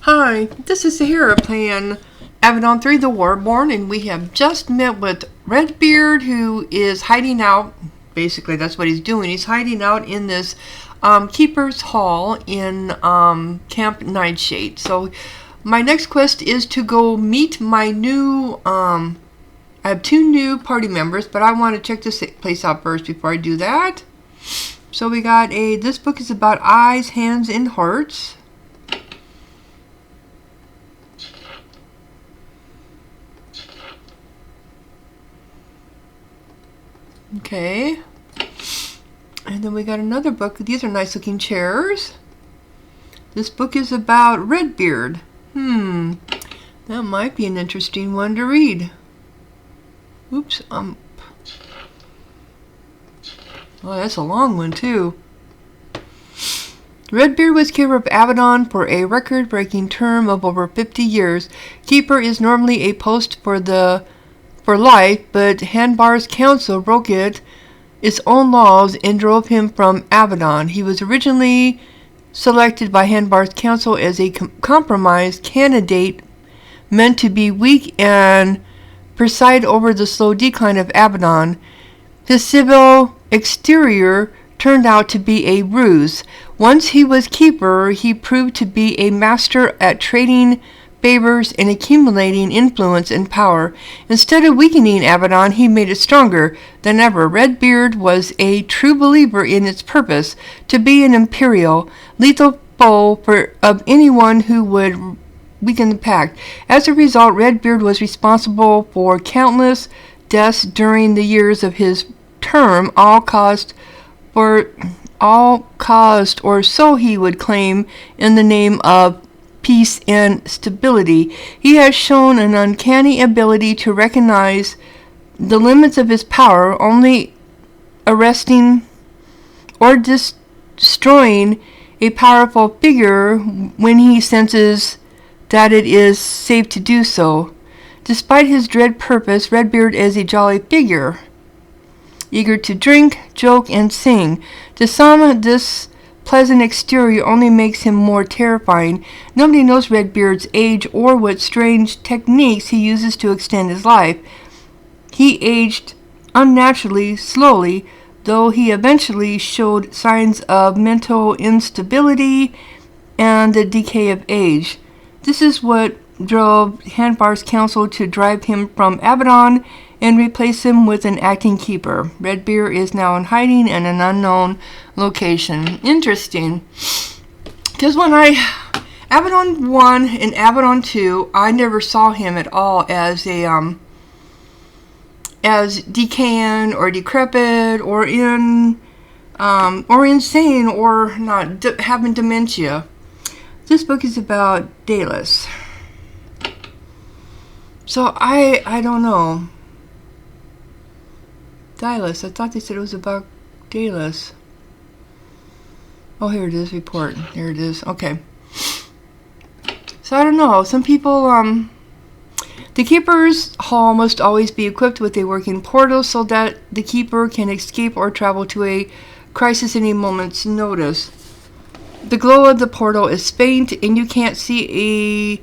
Hi, this is Sahara playing Avadon 3 The Warborn, and we have just met with Redbeard, who is hiding out. Basically, that's what he's doing. He's hiding out in this Keeper's Hall in Camp Nightshade. So, my next quest is to go meet my new, I have 2 new party members, but I want to check this place out first before I do that. So we got this book is about eyes, hands, and hearts. Okay. And then we got another book. These are nice looking chairs. This book is about Redbeard. That might be an interesting one to read. Oops. Oh, that's a long one too. Redbeard was keeper of Avadon for a record-breaking term of over 50 years. Keeper is normally a post for life, but Hanbar's council broke its own laws and drove him from Avadon. He was originally selected by Hanbar's council as a compromise candidate meant to be weak and preside over the slow decline of Avadon. His civil exterior turned out to be a ruse. Once he was keeper, he proved to be a master at trading favors and accumulating influence and power. Instead of weakening Avadon, he made it stronger than ever. Redbeard was a true believer in its purpose to be an imperial, lethal foe of anyone who would weaken the pact. As a result, Redbeard was responsible for countless deaths during the years of his term, all caused, or so he would claim, in the name of peace and stability. He has shown an uncanny ability to recognize the limits of his power, only arresting or destroying a powerful figure when he senses that it is safe to do so. Despite his dread purpose, Redbeard is a jolly figure, eager to drink, joke, and sing. To some, this pleasant exterior only makes him more terrifying. Nobody knows Redbeard's age or what strange techniques he uses to extend his life. He aged unnaturally slowly, though he eventually showed signs of mental instability and the decay of age. This is what drove Hanbar's council to drive him from Avadon and replace him with an acting keeper. Redbeard is now in hiding in an unknown location. Interesting. Because when Avadon 1 and Avadon 2, I never saw him at all as as decaying or decrepit or insane or not having dementia. This book is about Dallas. So I don't know. Dallas. I thought they said it was about Dallas. Oh, here it is. Report. Here it is. Okay. So I don't know. Some people, the Keeper's Hall must always be equipped with a working portal so that the Keeper can escape or travel to a crisis at any moment's notice. The glow of the portal is faint and you can't see a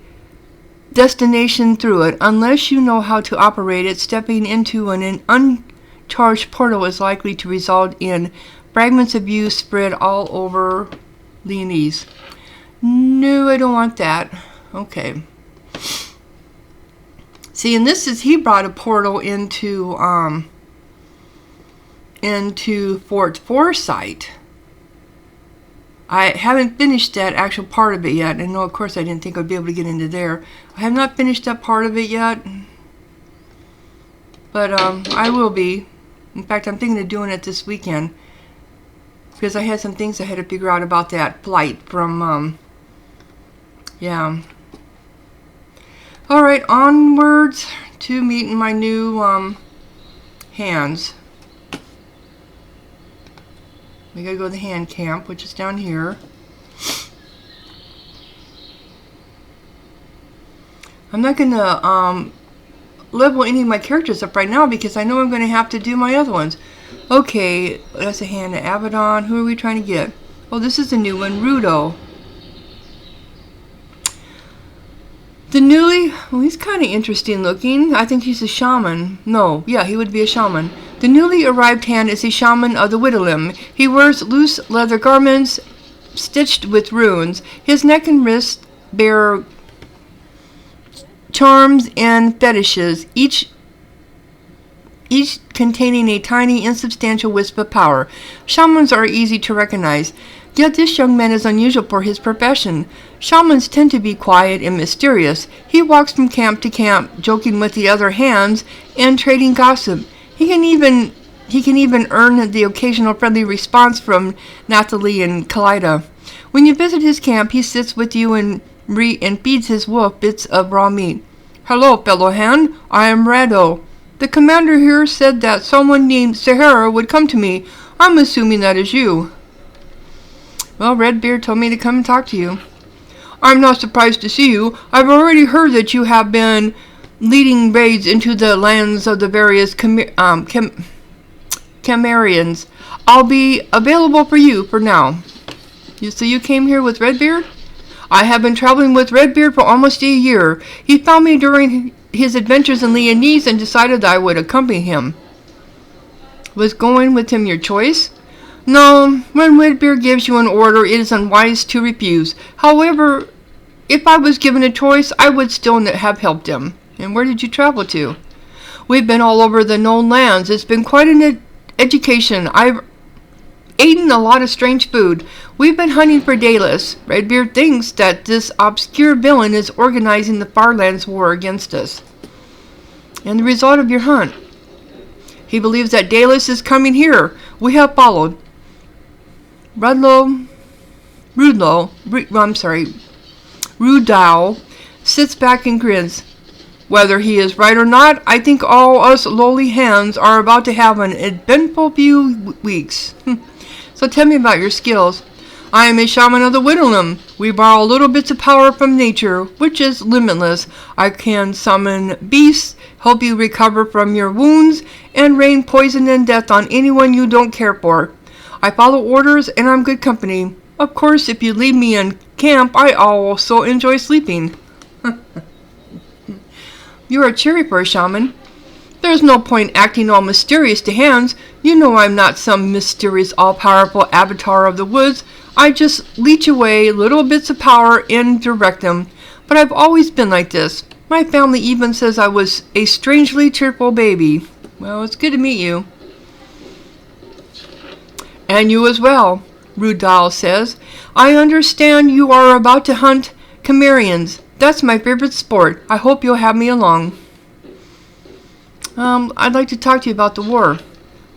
destination through it unless you know how to operate it. Stepping into an uncharged portal is likely to result in fragments of you spread all over Leonese. No, I don't want that. Okay. See, and this is, he brought a portal into Fort Foresight. I haven't finished that actual part of it yet. And no, of course, I didn't think I'd be able to get into there. I have not finished that part of it yet. But I will be. In fact, I'm thinking of doing it this weekend. Because I had some things I had to figure out about that flight from, yeah. Alright, onwards to meeting my new, hands. We gotta go to the hand camp, which is down here. I'm not gonna level any of my characters up right now because I know I'm gonna have to do my other ones. Okay, that's a hand of Avadon. Who are we trying to get? Oh, this is a new one, Rudo. He's kind of interesting looking. I think he's a shaman. No, yeah, he would be a shaman. The newly arrived hand is a shaman of the Whittlelim. He wears loose leather garments stitched with runes. His neck and wrists bear charms and fetishes, each containing a tiny, insubstantial wisp of power. Shamans are easy to recognize, yet this young man is unusual for his profession. Shamans tend to be quiet and mysterious. He walks from camp to camp, joking with the other hands and trading gossip. He can even earn the occasional friendly response from Nathalie and Kalida. When you visit his camp, he sits with you and feeds his wolf bits of raw meat. "Hello, fellow hand. I am Rado. The commander here said that someone named Sahara would come to me. I'm assuming that is you." "Well, Redbeard told me to come and talk to you." "I'm not surprised to see you. I've already heard that you have been leading raids into the lands of the various Camarians. I'll be available for you for now." So you came here with Redbeard?" "I have been traveling with Redbeard for almost a year. He found me during his adventures in Leonese and decided that I would accompany him." "Was going with him your choice?" "No, when Redbeard gives you an order, it is unwise to refuse. However, if I was given a choice, I would still have helped him." "And where did you travel to?" "We've been all over the known lands. It's been quite an education. I've eaten a lot of strange food. We've been hunting for Daedalus. Redbeard thinks that this obscure villain is organizing the Farlands war against us." "And the result of your hunt?" "He believes that Daedalus is coming here. We have followed." Rudal sits back and grins. "Whether he is right or not, I think all us lowly hands are about to have an eventful few weeks." "So tell me about your skills." "I am a shaman of the Whittlelim. We borrow little bits of power from nature, which is limitless. I can summon beasts, help you recover from your wounds, and rain poison and death on anyone you don't care for. I follow orders, and I'm good company. Of course, if you leave me in camp, I also enjoy sleeping." "You are cheery for a shaman." "There's no point acting all mysterious to hands. You know I'm not some mysterious, all-powerful avatar of the woods. I just leech away little bits of power and direct them. But I've always been like this. My family even says I was a strangely cheerful baby." "Well, it's good to meet you." "And you as well," Rudal says. "I understand you are about to hunt Camarians. That's my favorite sport. I hope you'll have me along." "I'd like to talk to you about the war."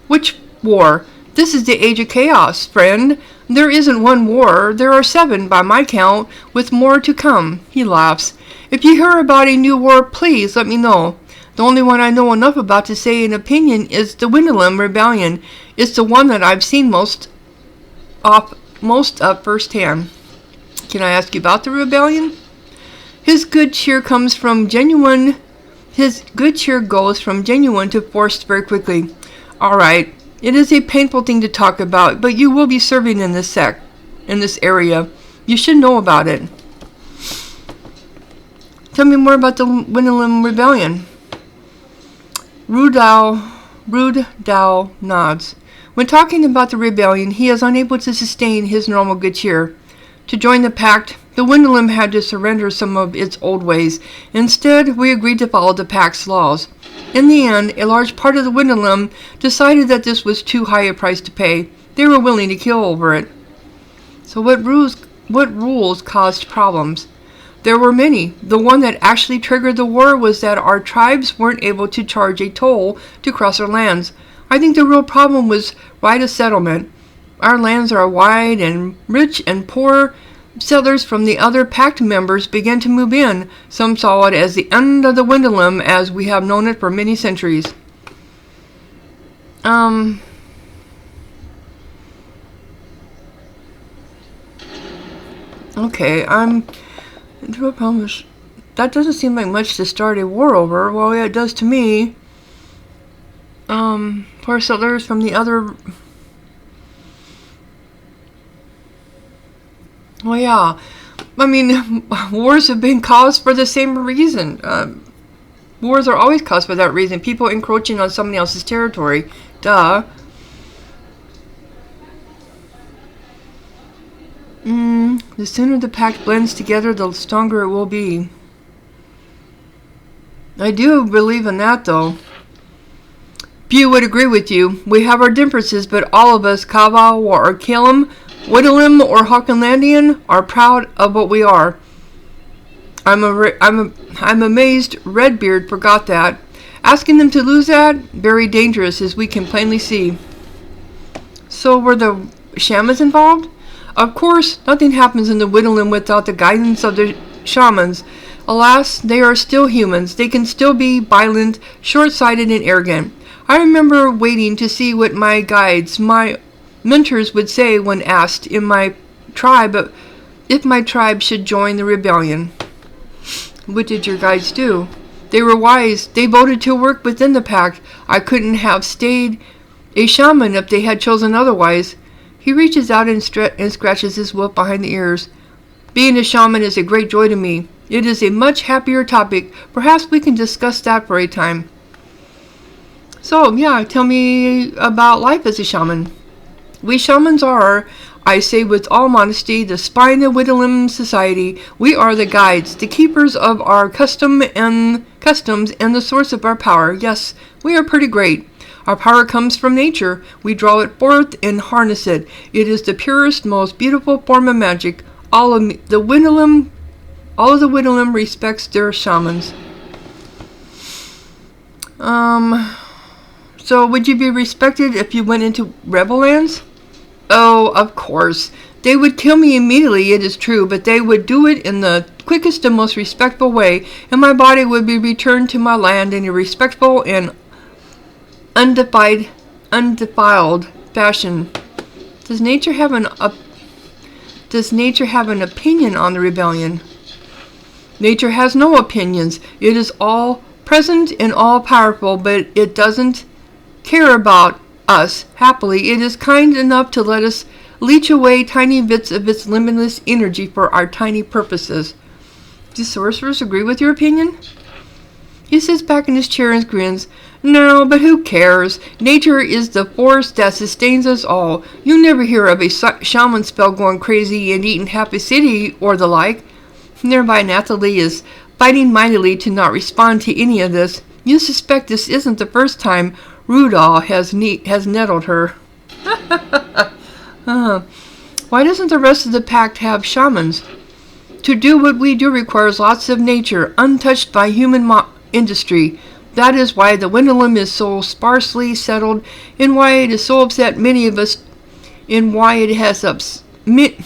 "Which war? This is the age of chaos, friend. There isn't one war. There are 7 by my count, with more to come." He laughs. "If you hear about a new war, please let me know. The only one I know enough about to say an opinion is the Whittlelim Rebellion. It's the one that I've seen most of firsthand." "Can I ask you about the rebellion?" His good cheer goes from genuine to forced very quickly. "All right. It is a painful thing to talk about, but you will be serving in this area. You should know about it." "Tell me more about the Whittlelim Rebellion." Rudal nods. When talking about the rebellion, he is unable to sustain his normal good cheer. To join the pact, the Whittlelim had to surrender some of its old ways. Instead, we agreed to follow the pact's laws. In the end, a large part of the Whittlelim decided that this was too high a price to pay. They were willing to kill over it. "So what rules caused problems?" "There were many. The one that actually triggered the war was that our tribes weren't able to charge a toll to cross our lands. I think the real problem was right of settlement. Our lands are wide, and rich and poor settlers from the other pact members began to move in. Some saw it as the end of the Whittlelim as we have known it for many centuries." Okay, that doesn't seem like much to start a war over. Well, yeah, it does to me. Poor settlers from the other... Well, yeah. I mean, wars have been caused for the same reason. Wars are always caused for that reason. People encroaching on somebody else's territory. Duh. The sooner the pact blends together, the stronger it will be. I do believe in that, though. Few would agree with you. We have our differences, but all of us, Kava or Killam, Whittlelim or Hawkenlandian, are proud of what we are. I'm amazed Redbeard forgot that. Asking them to lose that, very dangerous, as we can plainly see. So were the shamans involved? Of course, nothing happens in the Whittlelim without the guidance of the shamans. Alas, they are still humans. They can still be violent, short-sighted, and arrogant. I remember waiting to see what my guides, my mentors, would say when asked in my tribe if my tribe should join the rebellion. What did your guides do? They were wise. They voted to work within the pact. I couldn't have stayed a shaman if they had chosen otherwise. He reaches out and scratches his wolf behind the ears. Being a shaman is a great joy to me. It is a much happier topic. Perhaps we can discuss that for a time. So, yeah, tell me about life as a shaman. We shamans are, I say with all modesty, the spine of Whittlelim society. We are the guides, the keepers of our customs, and the source of our power. Yes, we are pretty great. Our power comes from nature. We draw it forth and harness it. It is the purest, most beautiful form of magic. All of the Whittlelim respects their shamans. So would you be respected if you went into rebel lands? Oh, of course. They would kill me immediately, it is true, but they would do it in the quickest and most respectful way, and my body would be returned to my land in a respectful and undefiled fashion. Does nature have an opinion on the rebellion? Nature has no opinions. It is all present and all powerful, but it doesn't care about us. Happily, it is kind enough to let us leech away tiny bits of its limitless energy for our tiny purposes. Do sorcerers agree with your opinion? He sits back in his chair and grins. No, but who cares? Nature is the force that sustains us all. You never hear of a shaman spell going crazy and eating half a city or the like. Nearby Nathalie is fighting mightily to not respond to any of this. You suspect this isn't the first time Rudolph has nettled her. Why doesn't the rest of the pact have shamans? To do what we do requires lots of nature, untouched by human industry. That is why the Whittlelim is so sparsely settled, and why it is so upset many of us, and why it has upset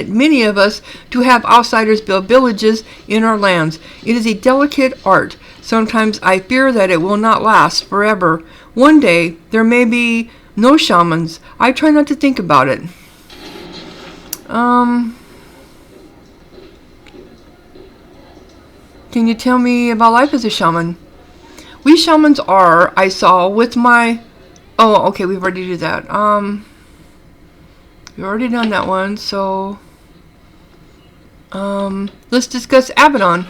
many of us to have outsiders build villages in our lands. It is a delicate art. Sometimes I fear that it will not last forever. One day, there may be no shamans. I try not to think about it. Can you tell me about life as a shaman? We shamans are, I saw with my... Oh, okay, we've already did that. We've already done that one, so... let's discuss Avadon.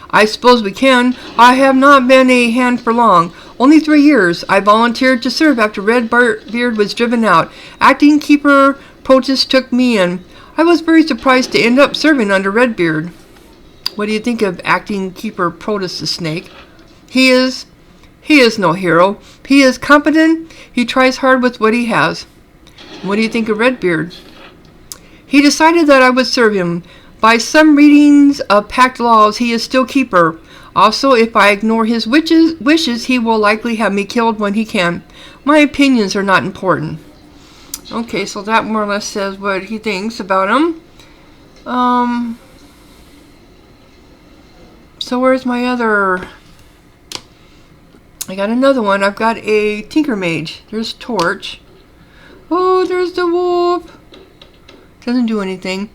I suppose we can. I have not been a hand for long. Only 3 years. I volunteered to serve after Redbeard was driven out. Acting keeper protest took me in. I was very surprised to end up serving under Redbeard. What do you think of acting keeper protest the snake? He is no hero. He is competent. He tries hard with what he has. What do you think of Redbeard? He decided that I would serve him. By some readings of pact laws, he is still keeper. Also, if I ignore his wishes, he will likely have me killed when he can. My opinions are not important. Okay, so that more or less says what he thinks about him. So where's my other... I got another one. I've got a Tinker Mage. There's Torch. Oh, there's the wolf. Doesn't do anything.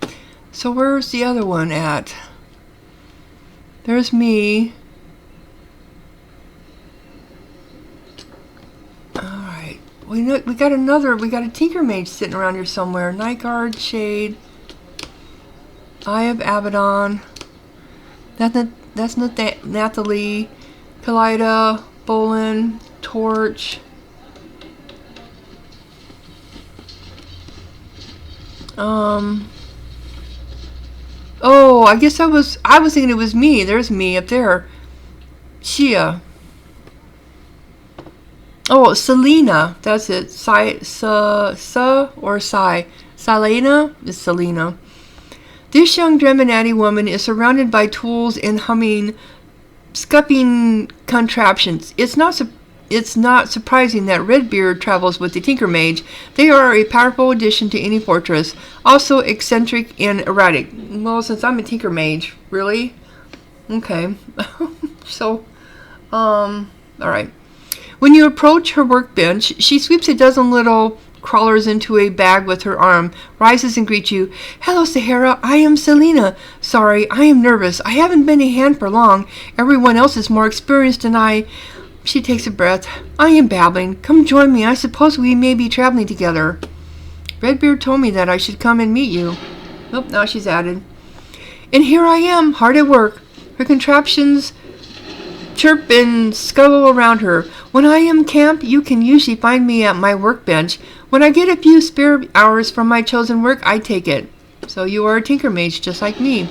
So where's the other one at? There's me. Alright. we got a Tinker Mage sitting around here somewhere. Night Guard, Shade, Eye of Avadon. That's not Nathalie, Kalida, Bolin, Torch. Oh, I guess I was thinking it was me. There's me up there. Shia. Oh, Selena. That's it. Or Sai. Selena is Selena. This young Dreminati woman is surrounded by tools and humming, scupping contraptions. It's not surprising that Redbeard travels with the Tinker Mage. They are a powerful addition to any fortress. Also eccentric and erratic. Well, since I'm a Tinker Mage, really? Okay. So, alright. When you approach her workbench, she sweeps a dozen little crawlers into a bag with her arm, rises and greets you. Hello, Sahara. I am Selena. Sorry, I am nervous. I haven't been a hand for long. Everyone else is more experienced than I. She takes a breath. I am babbling. Come join me. I suppose we may be traveling together. Redbeard told me that I should come and meet you. Nope, now she's added. And here I am, hard at work. Her contraptions chirp and scuttle around her. When I am camp, you can usually find me at my workbench. When I get a few spare hours from my chosen work, I take it. So you are a Tinker Mage, just like me.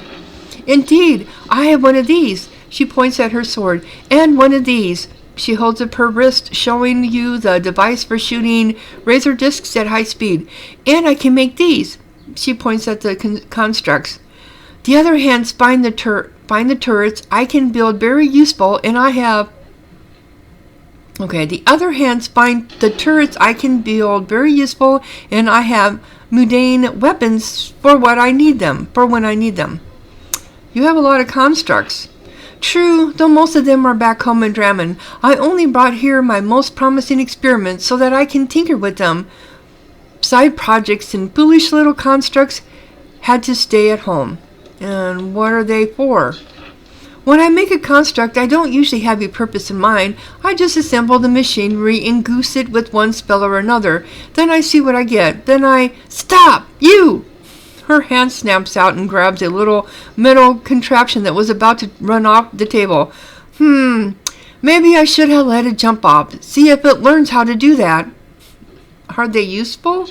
Indeed, I have one of these. She points at her sword. And one of these. She holds up her wrist, showing you the device for shooting razor discs at high speed. And I can make these. She points at the constructs. The other hand spine the turrets I can build very useful, and I have... Okay, the other hand spine the turrets I can build very useful, and I have mundane weapons for when I need them. You have a lot of constructs. True, though most of them are back home in Drammen. I only brought here my most promising experiments so that I can tinker with them. Side projects and foolish little constructs had to stay at home. And what are they for? When I make a construct, I don't usually have a purpose in mind. I just assemble the machinery and goose it with one spell or another. Then I see what I get. Then I... Stop! You! Her hand snaps out and grabs a little metal contraption that was about to run off the table. Maybe I should have let it jump off. See if it learns how to do that. Are they useful?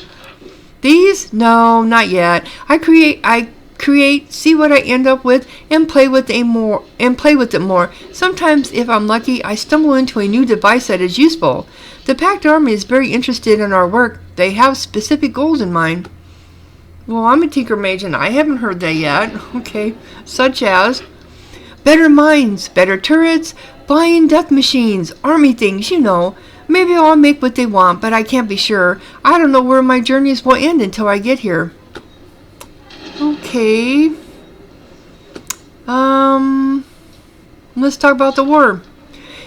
These? No, not yet. I create, see what I end up with, and play with it more. Sometimes, if I'm lucky, I stumble into a new device that is useful. The Pact Army is very interested in our work. They have specific goals in mind. Well, I'm a Tinker Mage and I haven't heard that yet. Okay, such as better mines, better turrets, flying death machines, army things, you know. Maybe I'll make what they want, but I can't be sure. I don't know where my journeys will end until I get here. Okay. Let's talk about the war.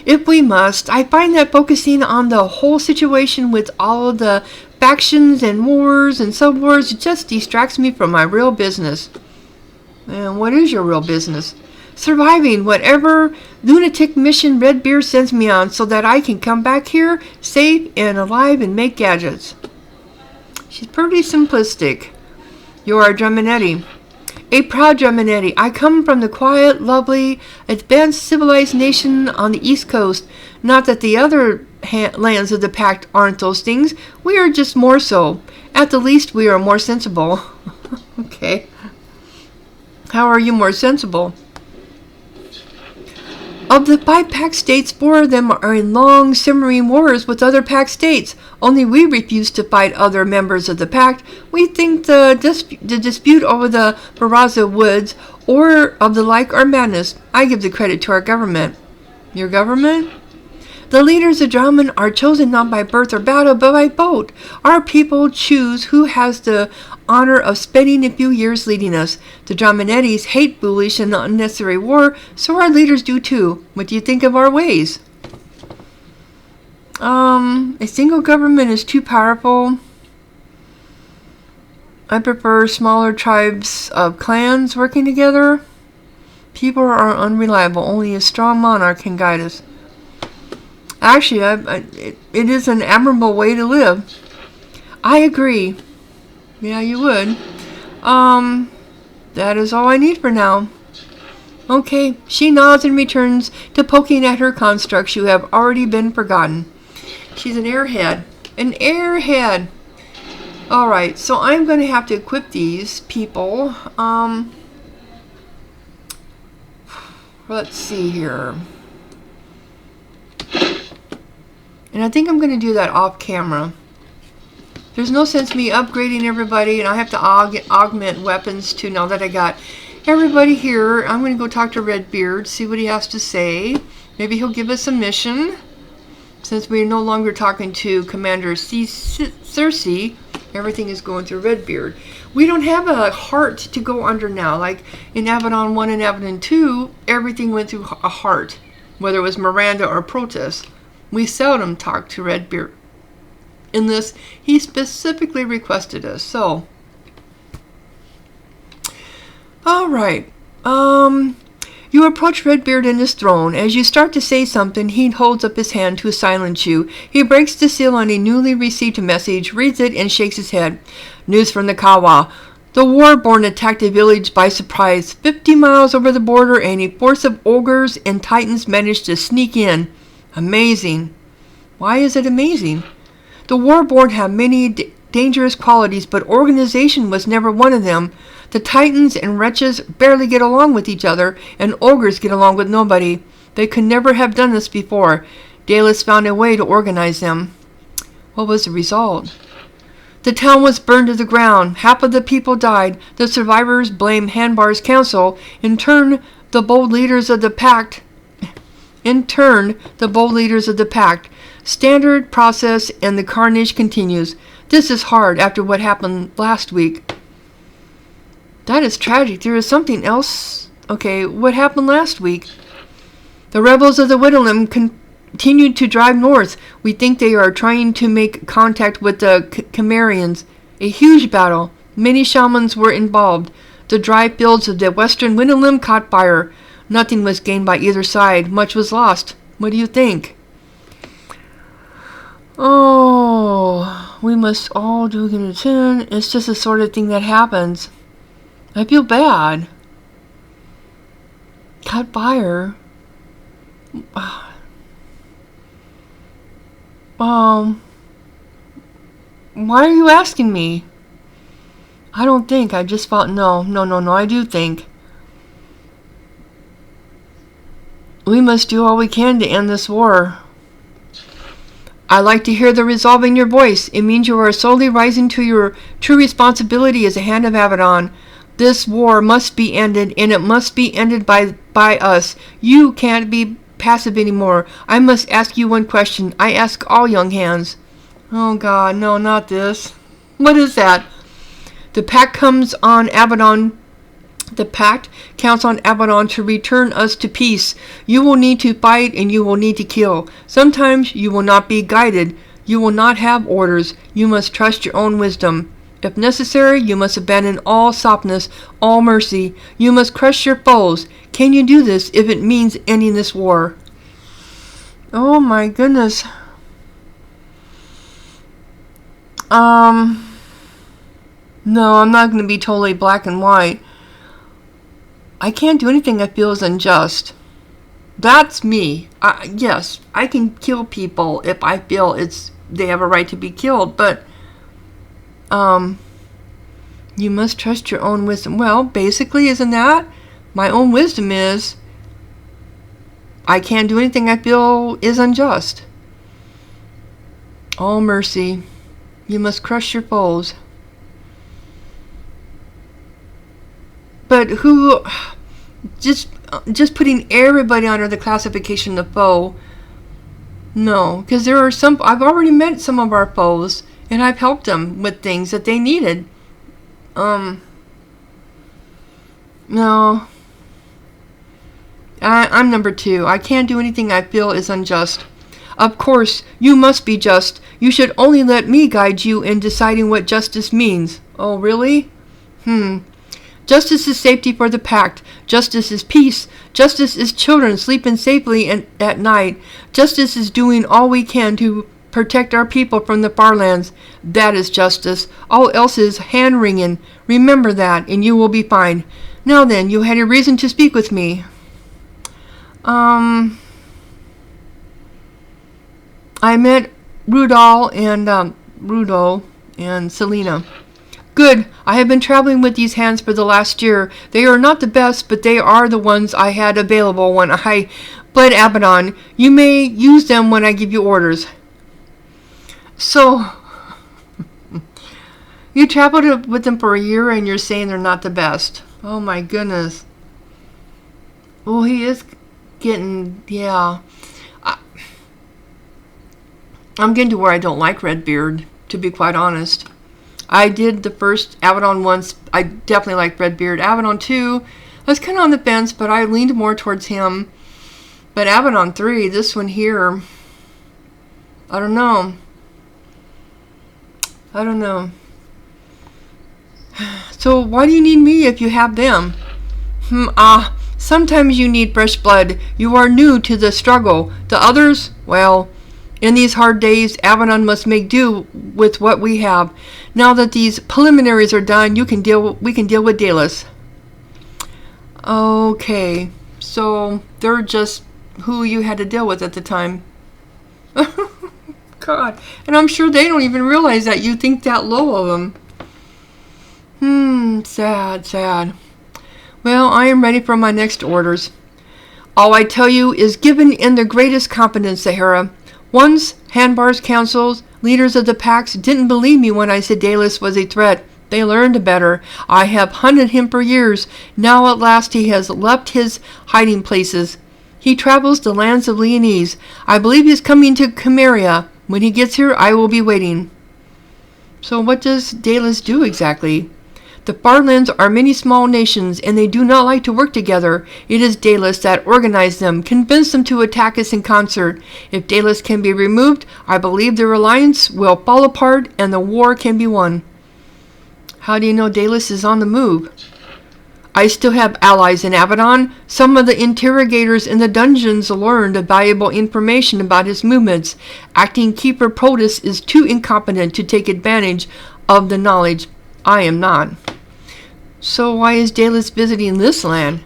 If we must, I find that focusing on the whole situation with all of the factions and wars and sub-wars just distracts me from my real business. And what is your real business? Surviving whatever lunatic mission Redbeard sends me on so that I can come back here safe and alive and make gadgets. She's pretty simplistic. You're a Dreminati. A proud Dreminati. I come from the quiet, lovely, advanced, civilized nation on the East Coast. Not that the other lands of the Pact aren't those things. We are just more so. At the least, we are more sensible. Okay. How are you more sensible? Of the 5 Pact states, 4 of them are in long, simmering wars with other Pact states. Only we refuse to fight other members of the Pact. We think the dispute over the Baraza Woods or of the like are madness. I give the credit to our government. Your government? The leaders of Drammen are chosen not by birth or battle, but by vote. Our people choose who has the honor of spending a few years leading us. The Dramenettes hate foolish and unnecessary war, so our leaders do too. What do you think of our ways? A single government is too powerful. I prefer smaller tribes of clans working together. People are unreliable. Only a strong monarch can guide us. Actually, it is an admirable way to live. I agree. Yeah, you would. That is all I need for now. Okay, she nods and returns to poking at her constructs who have already been forgotten. She's an airhead. An airhead! Alright, so I'm going to have to equip these people. Let's see here. And I think I'm going to do that off camera. There's no sense me upgrading everybody, and I have to augment weapons too now that I got everybody here. I'm going to go talk to Redbeard, see what he has to say. Maybe he'll give us a mission. Since we're no longer talking to Commander Cersei, everything is going through Redbeard. We don't have a heart to go under now. Like in Avadon 1 and Avadon 2, everything went through a heart, whether it was Miranda or Protoss. We seldom talk to Redbeard. In this, he specifically requested us. So, alright. You approach Redbeard in his throne. As you start to say something, he holds up his hand to silence you. He breaks the seal on a newly received message, reads it, and shakes his head. News from the Kawa. The Warborn attacked a village by surprise 50 miles over the border, and a force of ogres and titans managed to sneak in. Amazing. Why is it amazing? The Warborn have many dangerous qualities, but organization was never one of them. The titans and wretches barely get along with each other, and ogres get along with nobody. They could never have done this before. Dallas found a way to organize them. What was the result? The town was burned to the ground. Half of the people died. The survivors blamed Hanbar's council. In turn, the bold leaders of the pact. Standard process, and the carnage continues. This is hard after what happened last week. That is tragic. There is something else. Okay, what happened last week? The rebels of the Widowlim continued to drive north. We think they are trying to make contact with the Cimmerians. A huge battle. Many shamans were involved. The dry fields of the western Widowlim caught fire. Nothing was gained by either side. Much was lost. What do you think? Oh, we must all do get a 10. It's just the sort of thing that happens. I feel bad. Caught fire. Why are you asking me? I don't think. I just felt no, I do think. We must do all we can to end this war. I like to hear the resolve in your voice. It means you are slowly rising to your true responsibility as a hand of Avadon. This war must be ended, and it must be ended by us. You can't be passive anymore. I must ask you one question. I ask all young hands. Oh God, no, not this. What is that? The pact comes on Avadon. The pact counts on Avadon to return us to peace. You will need to fight, and you will need to kill. Sometimes you will not be guided. You will not have orders. You must trust your own wisdom. If necessary, you must abandon all softness, all mercy. You must crush your foes. Can you do this if it means ending this war? Oh my goodness. No, I'm not going to be totally black and white. I can't do anything I feel is unjust. That's me. Yes, I can kill people if I feel they have a right to be killed, but you must trust your own wisdom. Well, basically, isn't that? My own wisdom is I can't do anything I feel is unjust. All mercy. You must crush your foes. But who... Just putting everybody under the classification of foe. No, because there are some... I've already met some of our foes, and I've helped them with things that they needed. No. I'm number 2. I can't do anything I feel is unjust. Of course, you must be just. You should only let me guide you in deciding what justice means. Oh, really? Justice is safety for the pact. Justice is peace. Justice is children sleeping safely at night. Justice is doing all we can to protect our people from the far lands. That is justice. All else is hand-wringing. Remember that, and you will be fine. Now then, you had a reason to speak with me. I met Rudo and Selena. Good. I have been traveling with these hands for the last year. They are not the best, but they are the ones I had available when I bled Avadon. You may use them when I give you orders. So, you traveled with them for a year and you're saying they're not the best. Oh my goodness. Oh, he is getting, yeah. I'm getting to where I don't like Redbeard, to be quite honest. I did the first Avadon once. I definitely liked Redbeard. Avadon 2, I was kind of on the fence, but I leaned more towards him. But Avadon 3, this one here, I don't know. So why do you need me if you have them? Sometimes you need fresh blood. You are new to the struggle. The others, well, in these hard days, Avadon must make do with what we have. Now that these preliminaries are done, we can deal with Dallas. Okay, so they're just who you had to deal with at the time. God, and I'm sure they don't even realize that you think that low of them. Sad. Well, I am ready for my next orders. All I tell you is given in the greatest confidence, Sahara. Once, Hanbar's councils, leaders of the packs, didn't believe me when I said Dallas was a threat. They learned better. I have hunted him for years. Now at last he has left his hiding places. He travels the lands of Leonese. I believe he is coming to Chimeria. When he gets here, I will be waiting. So what does Dallas do exactly? The Farlands are many small nations, and they do not like to work together. It is Dallas that organized them, convinced them to attack us in concert. If Dallas can be removed, I believe their alliance will fall apart and the war can be won. How do you know Dallas is on the move? I still have allies in Avadon. Some of the interrogators in the dungeons learned valuable information about his movements. Acting Keeper Protus is too incompetent to take advantage of the knowledge. I am not. So why is Dallas visiting this land?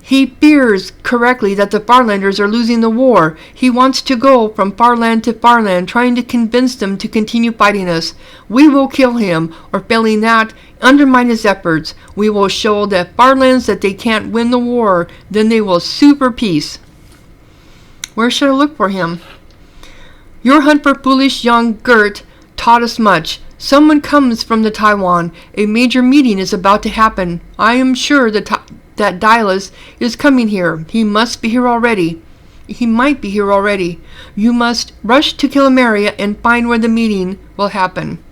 He fears correctly that the Farlanders are losing the war. He wants to go from Farland to Farland, trying to convince them to continue fighting us. We will kill him, or failing that, undermine his efforts. We will show the Farlands that they can't win the war. Then they will sue for peace. Where should I look for him? Your hunt for foolish young Gert taught us much. Someone comes from the Taiwan. A major meeting is about to happen. I am sure that Dallas is coming here. He must be here already. He might be here already. You must rush to Chimeria and find where the meeting will happen.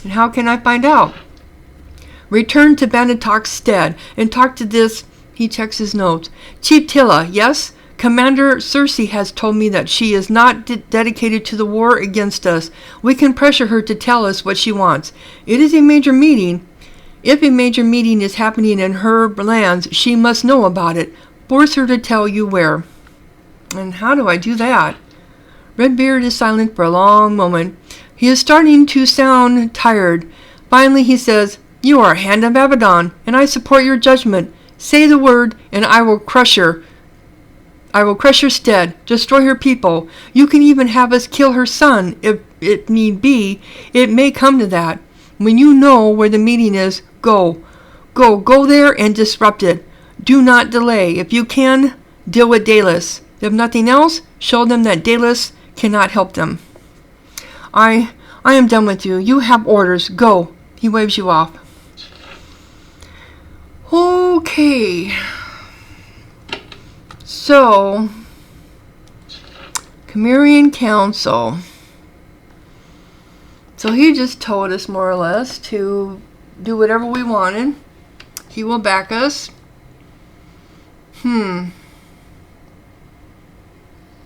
And how can I find out? Return to Banatok's stead and talk to this. He checks his notes. Chief Tilla, yes? Commander Cersei has told me that she is not dedicated to the war against us. We can pressure her to tell us what she wants. It is a major meeting. If a major meeting is happening in her lands, she must know about it. Force her to tell you where. And how do I do that? Redbeard is silent for a long moment. He is starting to sound tired. Finally he says, You are a hand of Avadon, and I support your judgment. Say the word, and I will crush her. I will crush her stead, destroy her people. You can even have us kill her son, if it need be. It may come to that. When you know where the meeting is, go. Go there and disrupt it. Do not delay. If you can, deal with Dallas. If nothing else, show them that Dallas cannot help them. I am done with you. You have orders. Go. He waves you off. Okay. So, Chimerian Council. So he just told us more or less to do whatever we wanted. He will back us.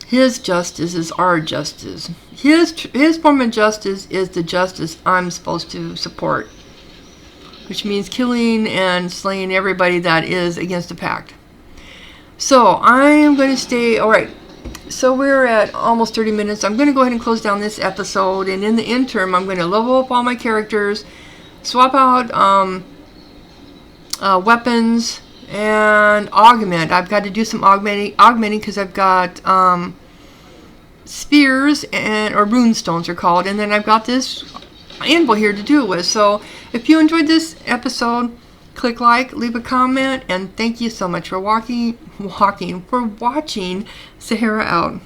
His justice is our justice. His form of justice is the justice I'm supposed to support. which means killing and slaying everybody that is against the pact. So I am going to stay. All right. So we're at almost 30 minutes. I'm going to go ahead and close down this episode, and in the interim, I'm going to level up all my characters, swap out weapons, and augment. I've got to do some augmenting because I've got spears or rune stones are called, and then I've got this anvil here to do it with. So if you enjoyed this episode, click like, leave a comment, and thank you so much for watching. Sahara out.